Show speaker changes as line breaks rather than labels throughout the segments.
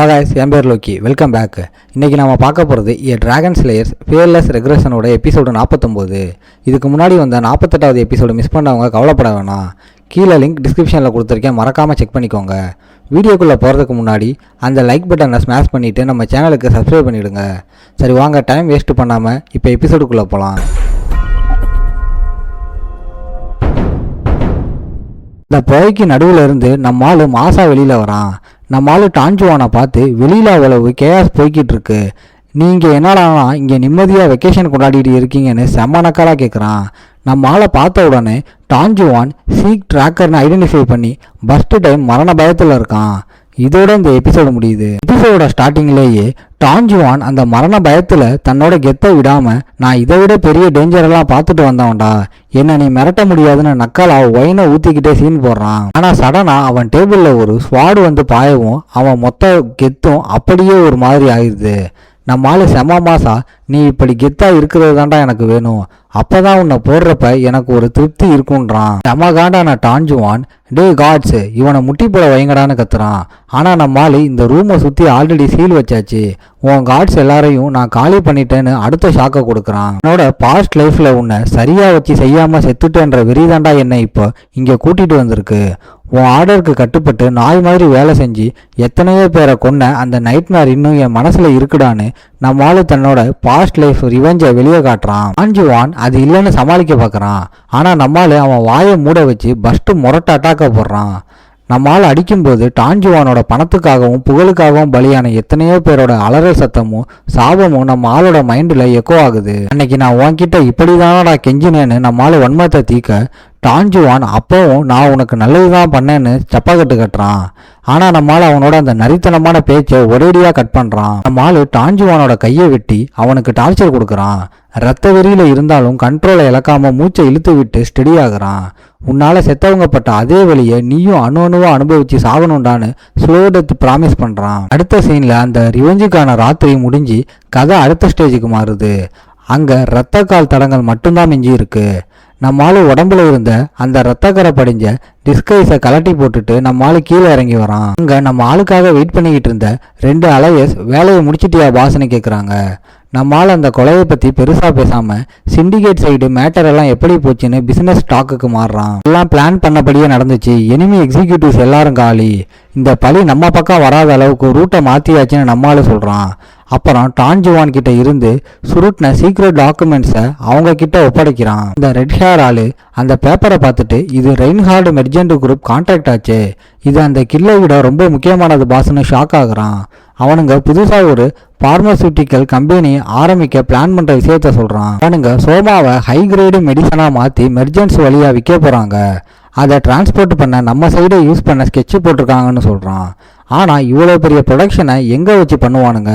guys, என் பேர் Loki. Welcome back. இன்றைக்கி நம்ம பார்க்க போகிறது டிராகன் ஸ்லேயர்ஸ் ஃபியர்லெஸ் ரெக்ரெஷனோட எபிசோடு 49. இதுக்கு முன்னாடி வந்த 48வது எபிசோடு மிஸ் பண்ணவங்க கவலைப்பட வேணாம். கீழே லிங்க் டிஸ்கிரிப்ஷனில் கொடுத்துருக்கேன், மறக்காமல் செக் பண்ணிக்கோங்க. வீடியோக்குள்ளே போகிறதுக்கு முன்னாடி அந்த லைக் பட்டனை ஸ்மாஷ் பண்ணிவிட்டு நம்ம சேனலுக்கு சப்ஸ்கிரைப் பண்ணிவிடுங்க. சரி வாங்க, டைம் வேஸ்ட் பண்ணாமல் இப்போ எபிசோடுக்குள்ளே போகலாம். இந்த புகைக்கு நடுவில் இருந்து நம்ம ஆள் மாசா வெளியில் வரான். நம்ம ஆள் டான்ஜுவானை பார்த்து வெளியில் அவ்வளவு கேஸ் போய்கிட்டு இருக்கு, நீங்கள் என்னடானா இங்கே நிம்மதியாக வெக்கேஷன் கொண்டாடிட்டு இருக்கீங்கன்னு செம்ம நக்கலாக கேட்குறான். நம்ம ஆளை பார்த்த உடனே டான்ஜுவான் சீக் ட்ராக்கர்னு ஐடென்டிஃபை பண்ணி ஃபர்ஸ்ட் டைம் மரண பயத்தில் இருக்கான். இதோட இந்த எபிசோடு முடியுது. எபிசோட ஸ்டார்டிங்லேயே டான்ஜுவான் அந்த மரண பயத்தில் தன்னோட கெத்தை விடாமல், நான் இதை விட பெரிய டேஞ்சரெல்லாம் பார்த்துட்டு வந்தவன்டா, என்ன நீ மிரட்ட முடியாதுன்னு நக்கலா ஒயினை ஊற்றிக்கிட்டே சீன் போடுறான். ஆனால் சடனாக அவன் டேபிளில் ஒரு ஸ்வாடு வந்து பாயவும் அவன் மொத்த கெத்தும் அப்படியே ஒரு மாதிரி ஆயிடுது. நம்ம ஆளு செம மாசா, நீ இப்படி கெத்தா இருக்கிறது தாண்டா எனக்கு வேணும், அப்பதான் உன்னை போடுறப்ப எனக்கு ஒரு திருப்தி இருக்குன்றான். செம காண்டான டான்ஜுவான், டே காட்ஸ் இவனை முட்டி போட வைங்கடான்னு கத்துறான். ஆனா நம்ம ஆளு இந்த ரூமை சுத்தி ஆல்ரெடி சீல் வச்சாச்சு, உன் காட்ஸ் எல்லாரையும் நான் காலி பண்ணிட்டேன்னு அடுத்த ஷாக்கை கொடுக்குறான். என்னோட பாஸ்ட் லைஃப்ல உன்னை சரியா வச்சு செய்யாம செத்துட்டேன்ற வெறிதாண்டா என்னை இப்போ இங்க கூட்டிட்டு வந்திருக்கு. உன் ஆர்டருக்கு கட்டுப்பட்டு நாய் மாதிரி வேலை செஞ்சு எத்தனையோ பேரை கொன்ன அந்த நைட்மேர் இன்னும் என் மனசுல இருக்குடான்னு நம்ம ஆளு தன்னோட பாஸ்ட் லைஃப் ரிவெஞ்சை வெளியே காட்டுறான். டான்ஜுவான் அது இல்லைன்னு சமாளிக்க பார்க்குறான். ஆனால் நம்மால் அவன் வாயை மூட வச்சு பஸ்ட்டு முரட்ட அட்டாக்க போடுறான். நம்மால் அடிக்கும்போது டான்ஜுவானோட பணத்துக்காகவும் புகழுக்காகவும் பலியான எத்தனையோ பேரோட அலறல் சத்தமும் சாபமும் நம்ம ஆளோட மைண்டில் எக்கோ ஆகுது. அன்னைக்கு நான் உன்கிட்ட இப்படி தானடா கெஞ்சினேன்னு நம்மால் வன்மத்தை தீக்க டான்ஜுவான் அப்பவும் நான் உனக்கு நல்லதுதான் பண்ணேன்னு சப்பாக்கட்டு கட்டுறான். ஆனால் நம்மால் அவனோட அந்த நரித்தனமான பேச்சை ஒரேடியாக கட் பண்ணுறான். நம்மால் டான்ஜுவானோட கையை வெட்டி அவனுக்கு டார்ச்சர் கொடுக்குறான். ரத்த வெறியில இருந்தாலும் கண்ட்ரோலை இழக்காம மூச்சை இழுத்து விட்டு ஸ்டெடி ஆகுறான். உன்னால செத்தவங்க பட்ட அதே வழியை நீயும் அணுவா அனுபவிச்சு சாகணும்டான்னு ஸ்லோ டெத் ப்ராமிஸ் பண்றான். அடுத்த சீன்ல அந்த ரிவெஞ்சுக்கான ராத்திரி முடிஞ்சு கதை அடுத்த ஸ்டேஜுக்கு மாறுது. அங்க ரத்த கால் தடங்கள் மட்டும்தான் மிஞ்சி இருக்கு. நம்ம ஆளு உடம்புல இருந்த அந்த ரத்தக்கரை படிஞ்ச டிஸ்கைஸை கலட்டி போட்டுட்டு நம்ம ஆளு கீழே இறங்கி வரான். அங்க நம்ம ஆளுக்காக வெயிட் பண்ணிக்கிட்டு இருந்த 2 அலையஸ் வேலையை முடிச்சிட்டியா பாஸ்ன்னு கேட்குறாங்க. நம்மால் அந்த கொலையை பற்றி பெருசாக பேசாமல் சிண்டிகேட் சைடு மேட்டர் எல்லாம் எப்படி போச்சுன்னு பிஸ்னஸ் டாக்குக்கு மாறுறான். எல்லாம் பிளான் பண்ணபடியே நடந்துச்சு, எனிமி எக்ஸிக்யூட்டிவ்ஸ் எல்லாரும் காலி, இந்த பழி நம்ம பக்கம் வராத அளவுக்கு ரூட்டை மாற்றியாச்சுன்னு நம்மால் சொல்கிறான். அப்புறம் டான்ஜுவான் கிட்ட இருந்து சுருட்டின சீக்ரெட் டாக்குமெண்ட்ஸை அவங்க கிட்ட ஒப்படைக்கிறான். இந்த ரெட் ஹேர் ஆளு அந்த பேப்பரை பார்த்துட்டு, இது ரெயின்ஹார்டு மெர்ஜென்ட் குரூப் கான்ட்ராக்ட் ஆச்சு, இது அந்த கில்லை விட ரொம்ப முக்கியமானது பாஸ்ன்னு ஷாக் ஆகுறான். அவனுங்க புதுசாக ஒரு பார்மசூட்டிக்கல் கம்பெனி ஆரம்பிக்க பிளான் பண்ணுற விஷயத்த சொல்கிறான். அவனுங்க சோமாவை ஹை கிரேடு மெடிசனாக மாற்றி மெர்ஜென்ஸ் வழியாக விற்க போகிறாங்க, அதை டிரான்ஸ்போர்ட் பண்ண நம்ம சைடை யூஸ் பண்ண ஸ்கெட்சு போட்டிருக்காங்கன்னு சொல்கிறான். ஆனால் இவ்வளோ பெரிய ப்ரொடக்ஷனை எங்கே வச்சு பண்ணுவானுங்க,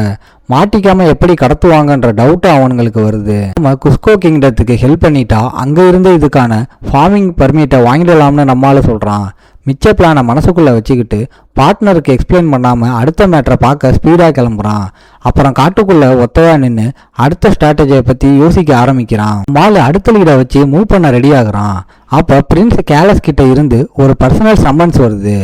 மாட்டிக்காமல் எப்படி கடத்துவாங்கன்ற டவுட்டு அவனுங்களுக்கு வருது. நம்ம குஸ்கோ கிங்டத்துக்கு ஹெல்ப் பண்ணிட்டா அங்கே இருந்து இதுக்கான ஃபார்மிங் பர்மிட்டை வாங்கிடலாம்னு நம்மளால சொல்கிறான். மிச்ச பிளானை மனசுக்குள்ளே வச்சுக்கிட்டு பார்ட்னருக்கு எக்ஸ்பிளைன் பண்ணாமல் அடுத்த மேட்டரை பார்க்க ஸ்பீடாக கிளம்புறான். அப்புறம் காட்டுக்குள்ளே ஒத்தையாக நின்று அடுத்த ஸ்ட்ராட்டஜியை பற்றி யோசிக்க ஆரம்பிக்கிறான். மாலு அடுத்த லீடை வச்சு மூவ் பண்ண ரெடி ஆகுறான். அப்போ பிரின்ஸ் கேலஸ் கிட்ட இருந்து ஒரு பர்சனல் சம்மன்ஸ் வருது.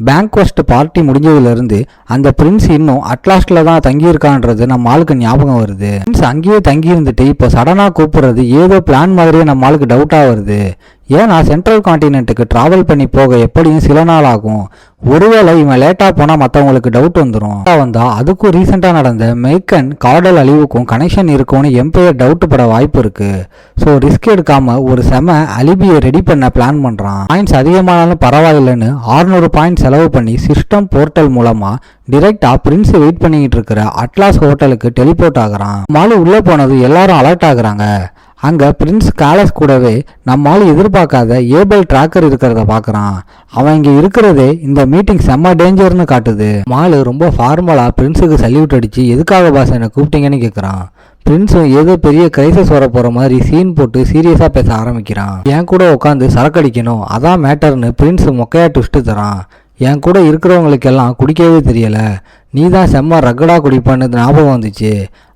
பேங்க்வெஸ்ட் பார்ட்டி முடிஞ்சதுலேருந்து அந்த பிரின்ஸ் இன்னும் அட்லாஸ்டில் தான் தங்கியிருக்கான்றது நம்ம ஆளுக்கு ஞாபகம் வருது. பிரின்ஸ் அங்கேயே தங்கி இருந்துட்டு இப்போ சடனாக கூப்பிடுறது ஏதோ பிளான் மாதிரியே நம்ம ஆளுக்கு டவுட்டாக வருது. ஏன்னா சென்ட்ரல் கான்டினென்ட்டுக்கு ட்ராவல் பண்ணி போக எப்படியும் சில நாள் ஆகும், ஒருவேளை இவன் லேட்டாக போனால் மற்றவங்களுக்கு டவுட் வந்துடும். வந்தால் அதுக்கும் ரீசெண்டாக நடந்த மெய்கன் கார்டல் அழிவுக்கும் கனெக்ஷன் இருக்கும்னு எம்பையர் டவுட் பட வாய்ப்பு இருக்கு. ஸோ ரிஸ்க் எடுக்காமல் ஒரு செம அலிபியை ரெடி பண்ண பிளான் பண்ணுறான். பாயிண்ட்ஸ் அதிகமானாலும் பரவாயில்லைன்னு 600 பாயிண்ட் செலவு பண்ணி சிஸ்டம் போர்ட்டல் மூலமாக டிரெக்டாக பிரின்ஸ் வெயிட் பண்ணிக்கிட்டு இருக்கிற அட்லாஸ் ஹோட்டலுக்கு டெலிபோர்ட் ஆகுறான். மாலு உள்ளே போனது எல்லாரும் அலர்ட் ஆகுறாங்க. அங்கே பிரின்ஸ் கேலஸ் கூடவே நம்மால் எதிர்பார்க்காத ஏபிள் ட்ராக்கர் இருக்கிறத பார்க்குறான். அவன் இங்கே இருக்கிறதே இந்த மீட்டிங் செம்ம டேஞ்சர்னு காட்டுது. மாலு ரொம்ப ஃபார்மலாக பிரின்ஸுக்கு சல்யூட் அடித்து எதுக்காக பாஸ் என்னை கூப்பிட்டீங்கன்னு கேட்குறான். பிரின்ஸும் ஏதோ பெரிய கிரைசஸ் வர போகிற மாதிரி சீன் போட்டு சீரியஸாக பேச ஆரம்பிக்கிறான். என் கூட உட்காந்து சரக்கடிக்கணும் அதான் மேட்டர்னு பிரின்ஸ் மொக்கையா ட்விஸ்ட்டு தரான். என் கூட இருக்கிறவங்களுக்கெல்லாம் குடிக்கவே தெரியலை, நீ தான் செம்ம ரகடாக குடிப்பான்னு ஞாபகம் வந்துச்சு,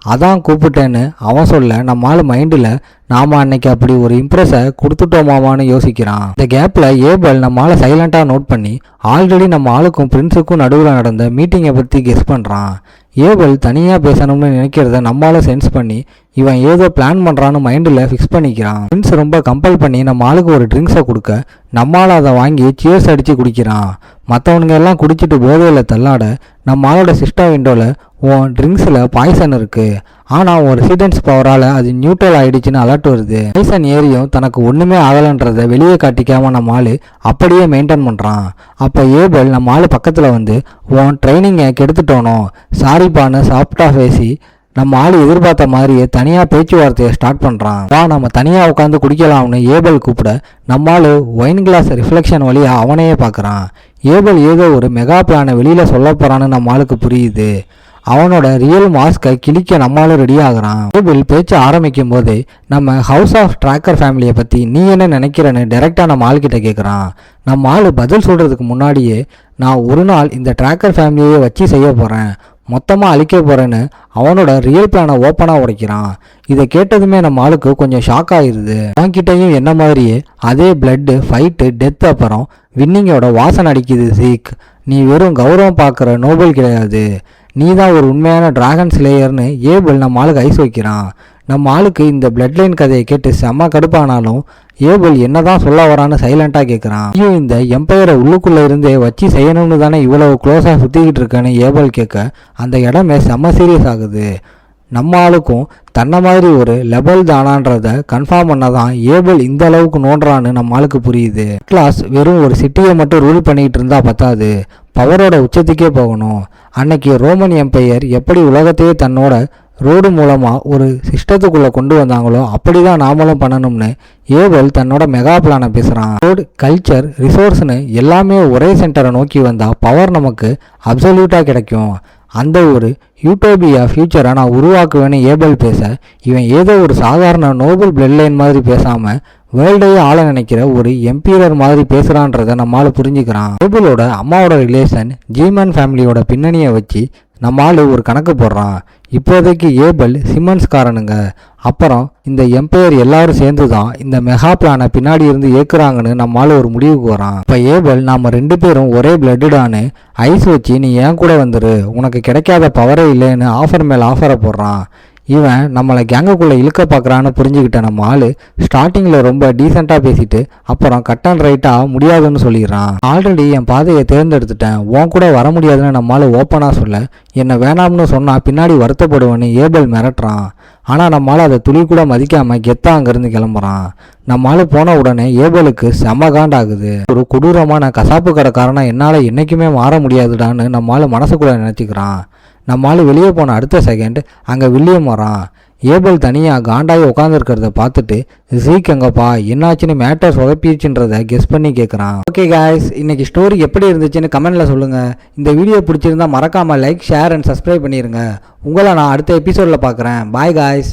அதான் கூப்பிட்டேன்னு அவன் சொல்ல நம்ம ஆள் மைண்டில் நாம அன்னைக்கு அப்படி ஒரு இம்ப்ரெஸை கொடுத்துட்டோமாமான்னு யோசிக்கிறான். இந்த கேப்பில் ஏபல் நம்ம ஆளை சைலண்டாக நோட் பண்ணி ஆல்ரெடி நம்ம ஆளுக்கும் பிரின்ஸுக்கும் நடுவில் நடந்த மீட்டிங்கை பற்றி கெஸ் பண்ணுறான். ஏபல் தனியாக பேசணும்னு நினைக்கிறத நம்மளால சென்ஸ் பண்ணி இவன் ஏதோ பிளான் பண்ணுறான்னு மைண்டில் ஃபிக்ஸ் பண்ணிக்கிறான். பிரின்ஸ் ரொம்ப கம்பல் பண்ணி நம்ம ஆளுக்கு ஒரு ட்ரிங்க்ஸை கொடுக்க நம்மளால் அதை வாங்கி சியர்ஸ் அடித்து குடிக்கிறான். மற்றவனுங்க எல்லாம் குடிச்சிட்டு போதையில் தள்ளாட நம்ம ஆளோட சிஸ்டர் விண்டோவில் உன் ட்ரிங்க்ஸில் பாய்சன் இருக்குது, ஆனால் ஒரு ரெசிடென்ஸ் பவரால் அது நியூட்ரல் ஆகிடுச்சின்னு அலர்ட் வருது. பாய்சன் ஏரியும் தனக்கு ஒன்றுமே ஆகலைன்றதை வெளியே காட்டிக்காமல் நம்ம ஆள் அப்படியே மெயின்டைன் பண்ணுறான். அப்போ ஏபல் நம்ம ஆள் பக்கத்தில் வந்து உன் ட்ரைனிங்கை கெடுத்துட்டோனோ சாரிப்பான்னு சாஃப்டாக பேசி நம்ம ஆள் எதிர்பார்த்த மாதிரியே தனியாக பேச்சுவார்த்தையை ஸ்டார்ட் பண்ணுறான். நம்ம தனியாக உட்காந்து குடிக்கலாம்னு ஏபல் கூப்பிட நம்ம ஆள் ஒயின் கிளாஸ் ரிஃப்ளெக்ஷன் வழியாக அவனையே பார்க்குறான். ஏபல் ஏதோ ஒரு மெகா பிளானை வெளியில் சொல்ல போகிறான்னு நம்ம ஆளுக்கு புரியுது. அவனோட ரியல் மாஸ்கை கிழிக்க நம்மளும் ரெடி ஆகுறான். ஏபல் பேச்ச ஆரம்பிக்கும் போது நம்ம ஹவுஸ் ஆஃப் ட்ராக்கர் ஃபேமிலியை பற்றி நீ என்ன நினைக்கிறேன்னு டைரெக்டாக நம்ம ஆள்கிட்ட கேட்குறான். நம்ம ஆள் பதில் சொல்கிறதுக்கு முன்னாடியே நான் ஒரு நாள் இந்த ட்ராக்கர் ஃபேமிலியை வச்சு செய்ய போகிறேன், மொத்தமாக அழிக்க போகிறேன்னு அவனோட ரியல் பிளானை ஓப்பனாக உடைக்கிறான். இதை கேட்டதுமே நம்ம ஆளுக்கு கொஞ்சம் ஷாக் ஆகிடுது. அவன்கிட்டையும் என்ன மாதிரியே அதே பிளட்டு ஃபைட்டு டெத் அப்புறம் வின்னிங்கோட வாசனை அடிக்குது. சீக், நீ வெறும் கௌரவம் பார்க்குற நோபல் கிடையாது, நீ தான் ஒரு உண்மையான டிராகன் ஸ்லேயர்னு ஏபல் நம்ம ஆளுக்கு ஐஸ் வைக்கிறான். நம்ம ஆளுக்கு இந்த பிளட் லைன் கதையை கேட்டு செம்ம கடுப்பானாலும் ஏபல் என்னதான் சொல்ல வரான்னு சைலண்டாக கேட்குறான். ஐயும் இந்த எம்பையரை உள்ளுக்குள்ளே இருந்தே வச்சு செய்யணும்னு தானே இவ்வளவு க்ளோஸாக சுற்றிக்கிட்டு இருக்கேன்னு ஏபல் கேட்க அந்த இடமே செம்ம சீரியஸ் ஆகுது. நம்ம ஆளுக்கும் தன்னை மாதிரி ஒரு லெவல் தானான்றதை கன்ஃபார்ம் பண்ணதான் ஏபல் இந்த அளவுக்கு நோண்டுறான்னு நம்ம ஆளுக்கு புரியுது. கிளாஸ் வெறும் ஒரு சிட்டியை மட்டும் ரூல் பண்ணிக்கிட்டு இருந்தா பத்தாது, பவரோட உச்சத்துக்கே போகணும். அன்னைக்கு ரோமன் எம்பையர் எப்படி உலகத்தையே தன்னோட ரோடு மூலமாக ஒரு சிஸ்டத்துக்குள்ளே கொண்டு வந்தாங்களோ அப்படி தான் நாமளும் பண்ணணும்னு ஏபல் தன்னோட மெகா பிளானை பேசுகிறான். ரோடு, கல்ச்சர், ரிசோர்ஸ்னு எல்லாமே ஒரே சென்டரை நோக்கி வந்தால் பவர் நமக்கு அப்சல்யூட்டாக கிடைக்கும். அந்த ஒரு யூட்டோபியா ஃபியூச்சரை நான் உருவாக்குவேன்னு ஏபல் பேச இவன் ஏதோ ஒரு சாதாரண நோபல் பிளட் லைன் மாதிரி பேசாமல் வேர்ல்டையே ஆள நினைக்கிற ஒரு எம்பீரர் மாதிரி பேசுகிறான்றதை நம்மளால் புரிஞ்சுக்கிறான். ஏபலோட அம்மாவோட ரிலேஷன் ஜீமன் ஃபேமிலியோட பின்னணியை வச்சு நம்ம ஆள் ஒரு கணக்கு போடுறான். இப்போதைக்கு ஏபல் சிம்மன்ஸ்காரனுங்க, அப்புறம் இந்த எம்பையர் எல்லாரும் சேர்ந்து தான் இந்த மெகா பிளானை பின்னாடி இருந்து ஏற்குறாங்கன்னு நம்ம ஆள் ஒரு முடிவுக்கு வரான். இப்போ ஏபல் நாம் 2 பேரும் ஒரே பிளட்டுடான்னு ஐஸ் வச்சு நீ ஏன் கூட வந்துரு, உனக்கு கிடைக்காத பவரே இல்லைன்னு ஆஃபர் மேலே ஆஃபரை போடுறான். இவன் நம்மளை கேங்குக்குள்ளே இழுக்க பார்க்குறான்னு புரிஞ்சுக்கிட்ட நம்ம ஆள் ஸ்டார்டிங்கில் ரொம்ப டீசெண்டாக பேசிட்டு அப்புறம் கட் அண்ட் ரைட்டாக முடியாதுன்னு சொல்லிடுறான். ஆல்ரெடி என் பாதையை தேர்ந்தெடுத்துட்டேன், உன் கூட வர முடியாதுன்னு நம்ம ஆள் ஓப்பனாக சொல்ல என்னை வேணாம்னு சொன்னால் பின்னாடி வருத்தப்படுவேன்னு ஏபல் மிரட்டுறான். ஆனால் நம்மளால் அதை துளி கூட மதிக்காமல் கெத்தா அங்கேருந்து கிளம்புறான். நம்மளால் போன உடனே ஏபலுக்கு செம காண்டாகுது. ஒரு கொடூரமான கசாப்பு கடைக்காரனா என்னால் என்றைக்குமே மாற முடியாதுடான்னு நம்மளால் மனசுக்குள்ளே நினச்சிக்கிறான். நம்மளால் வெளியே போன அடுத்த செகண்ட் அங்கே வில்லியம் வரான். ஏபல் தனியாக காண்டாகி உட்காந்துருக்கிறத பார்த்துட்டு ஜீக் எங்கப்பா என்னாச்சுன்னு மேட்டர் சொதப்பிடுச்சுன்றதை கெஸ் பண்ணி கேட்குறான். ஓகே காய்ஸ், இன்னைக்கு ஸ்டோரி எப்படி இருந்துச்சுன்னு கமெண்ட்டில் சொல்லுங்கள். இந்த வீடியோ பிடிச்சிருந்தா மறக்காமல் லைக், ஷேர் அண்ட் சப்ஸ்கிரைப் பண்ணிடுங்க. உங்களை நான் அடுத்த எபிசோடில் பார்க்குறேன். Bye guys.